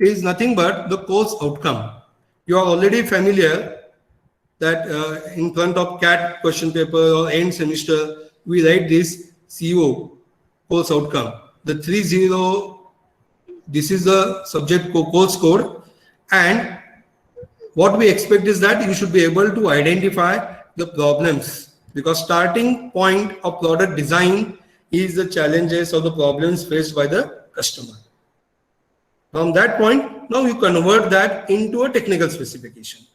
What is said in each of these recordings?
is nothing but the course outcome. You are already familiar that in front of CAT question paper or end semester, we write this CO, course outcome. The 30, this is the subject course code, and what we expect is that you should be able to identify the problems, because starting point of product design is the challenges or the problems faced by the customer. From that point, now you convert that into a technical specification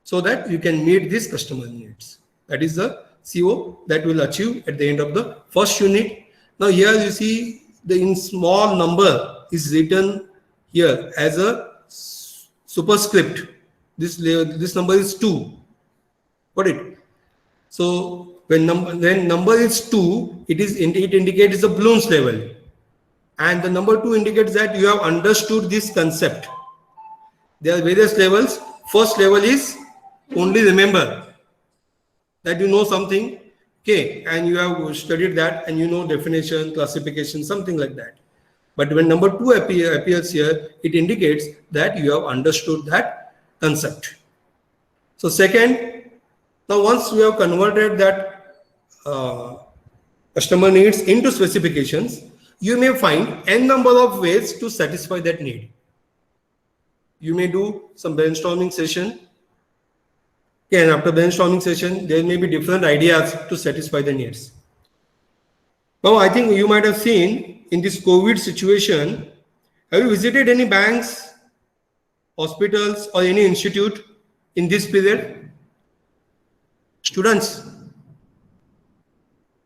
so that you can meet these customer needs. That is the CO that will achieve at the end of the first unit. Now here you see the in small number is written here as a superscript. This number is 2. Got it? So when number is 2, it indicates the Bloom's level, and the number 2 indicates that you have understood this concept. There are various levels. First level is only remember that you know something, okay, and you have studied that and you know definition, classification, something like that. But when number 2 appears here, it indicates that you have understood that concept. So second, now once we have converted that customer needs into specifications, you may find n number of ways to satisfy that need. You may do some brainstorming session. Okay, and after brainstorming session, there may be different ideas to satisfy the needs. Now, I think you might have seen in this COVID situation, have you visited any banks, hospitals, or any institute in this period? Students?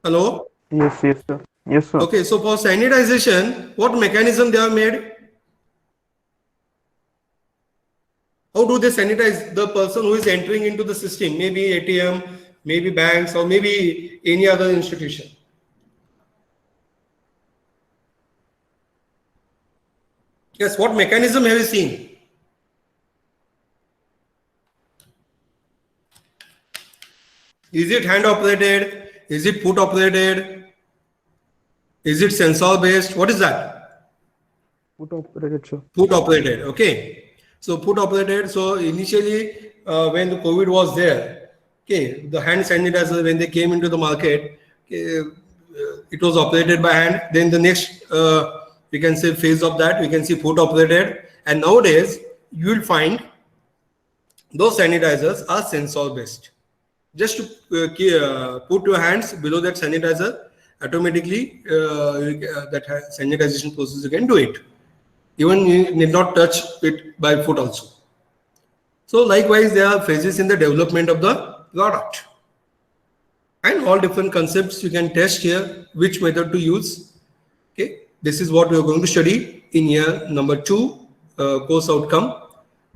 Hello? Yes, sir. Yes, sir. Okay, so for sanitization, what mechanism they have made? How do they sanitize the person who is entering into the system? Maybe ATM, maybe banks, or maybe any other institution. Yes, what mechanism have you seen? Is it hand operated? Is it foot operated? Is it sensor based? What is that? Foot operated, sir. Foot operated. Okay. So foot operated. So initially, when the COVID was there, okay, the hand sanitizer, when they came into the market, okay, it was operated by hand. Then the next, we can say phase of that, we can see foot operated. And nowadays, you will find those sanitizers are sensor based. Just to put your hands below that sanitizer, automatically that sanitization process you can do it. Even you need not touch it by foot also. So likewise, there are phases in the development of the product. And all different concepts you can test here, which method to use. Okay, this is what we are going to study in year number 2, course outcome,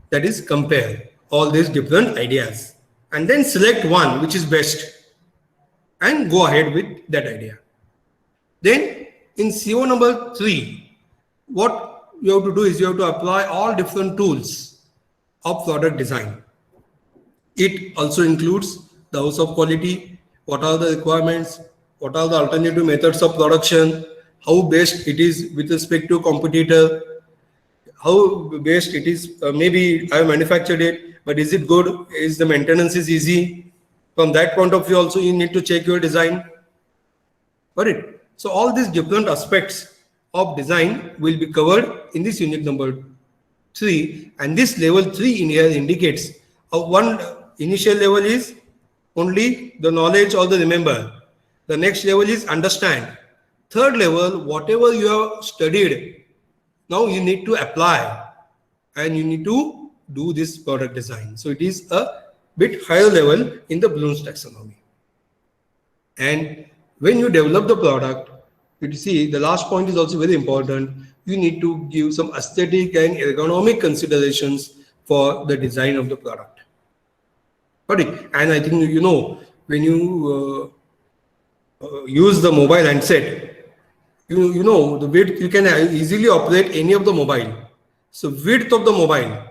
that is compare all these different ideas. And then select one which is best and go ahead with that idea. Then in CO number 3, what you have to do is you have to apply all different tools of product design. It also includes the house of quality, what are the requirements, what are the alternative methods of production, how best it is with respect to competitor, how best it is, maybe I have manufactured it, but is it good? Is the maintenance is easy? From that point of view also you need to check your design. Got it? So all these different aspects of design will be covered in this unit number 3, and this level 3 in here indicates one initial level is only the knowledge or the remember. The next level is understand. Third level, whatever you have studied, now you need to apply and you need to do this product design. So it is a bit higher level in the Bloom's taxonomy. And when you develop the product, you see the last point is also very important. You need to give some aesthetic and ergonomic considerations for the design of the product. And I think you know, when you use the mobile handset, you know the width, you can easily operate any of the mobile. So width of the mobile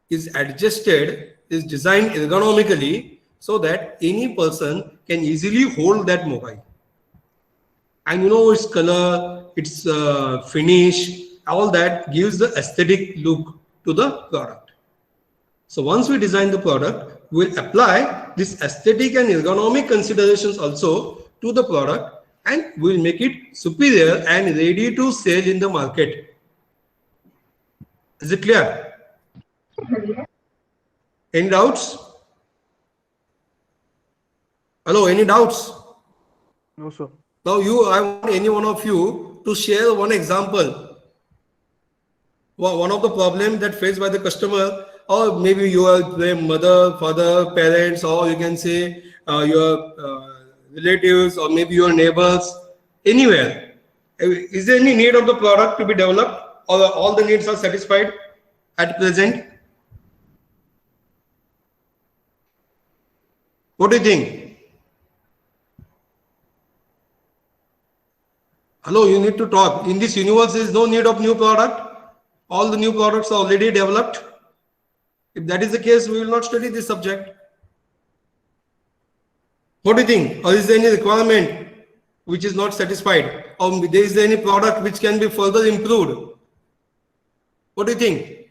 is adjusted, is designed ergonomically so that any person can easily hold that mobile. And you know its color, its finish, all that gives the aesthetic look to the product. So once we design the product, we'll apply this aesthetic and ergonomic considerations also to the product, and we'll make it superior and ready to sell in the market. Is it clear? Any doubts? Hello, any doubts? No, sir. Now I want any one of you to share one example. One of the problems that faced by the customer, or maybe your mother, father, parents, or you can say your relatives, or maybe your neighbors, anywhere. Is there any need of the product to be developed, or all the needs are satisfied at present? What do you think? Hello, you need to talk. In this universe, there is no need of new product. All the new products are already developed. If that is the case, we will not study this subject. What do you think? Or is there any requirement which is not satisfied? Or is there any product which can be further improved? What do you think?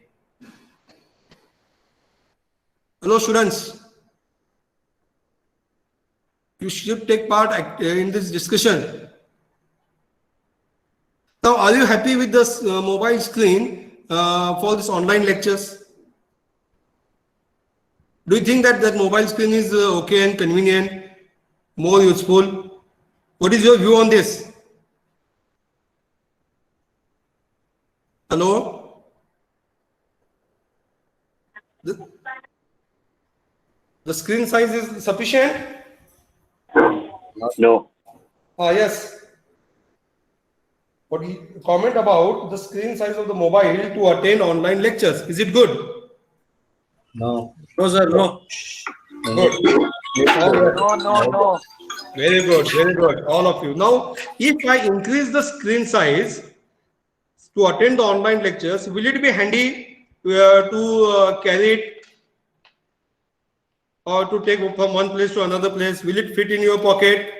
Hello, students. You should take part in this discussion. Now, are you happy with this mobile screen for this online lectures? Do you think that mobile screen is okay and convenient, more useful? What is your view on this? Hello? The screen size is sufficient? No. Yes. What do you comment about the screen size of the mobile to attend online lectures? Is it good? No. No, sir, no. Good. No. Very good, all of you. Now, if I increase the screen size to attend the online lectures, will it be handy to carry it or to take from one place to another place? Will it fit in your pocket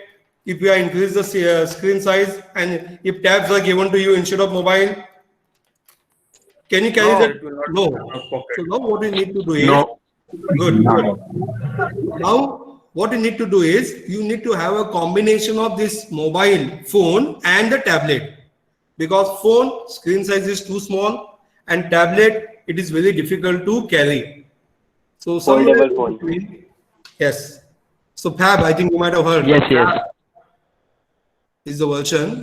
if you increase the screen size, and if tabs are given to you instead of mobile? Can you carry that? No. So now what you need to do is, good. Now what you need to do is, you need to have a combination of this mobile phone and the tablet, because phone screen size is too small and tablet it is very difficult to carry. So Foldable phone. Yes. So Fab, I think you might have heard. Yes. Is the version.